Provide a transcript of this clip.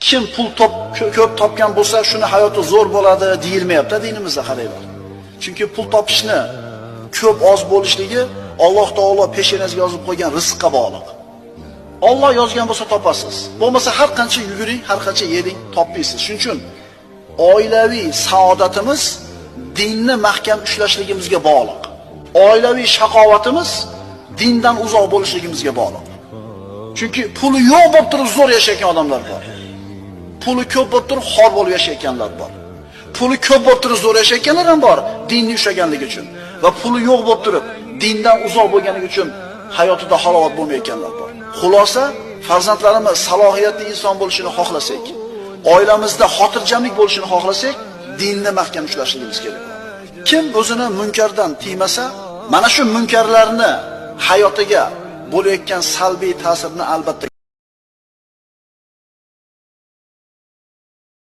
Kim pul ko'p topgan bo'lsa, shuni hayoti zo'r bo'ladi deyilmayapti dinimizda, qaranglar. Chunki pul topishni ko'p oz bo'lishligi Alloh taolo peshonasiga yozib qo'ygan rizqqa bog'liq. Alloh yozgan bo'lsa topasiz. Bo'lmasa har qancha yuguring, har qancha yeding, topmaysiz. Shuning uchun oilaviy saodatimiz dinni mahkam ushlashligimizga bog'liq. Oilaviy shaqovatimiz dindan uzoq bo'lishligimizga bog'liq. Chunki puli yo'q bo'lib turib zo'r yashayotgan odamlar bor. Puli ko'p bo'lib turib xor bo'lib yashayotganlar bor. Puli ko'p bo'lib turib zo'r yashayotganlar ham bor, dinni ushlaganligi uchun. Va puli yo'q bo'lib turib dindan uzoq bo'lganligi uchun hayotida halovat bo'lmayotganlar bor. Xulosa, farzandlarimiz salohiyatli inson bo'lishini xohlasak, oilamizda xotirjamlik bo'lishini xohlasak, dinni mahkam ushlashligimiz kerak. Kim o'zini munkardan tiymasa, mana shu munkarlarni hayotiga bo'layotgan salbiy ta'sirini albatta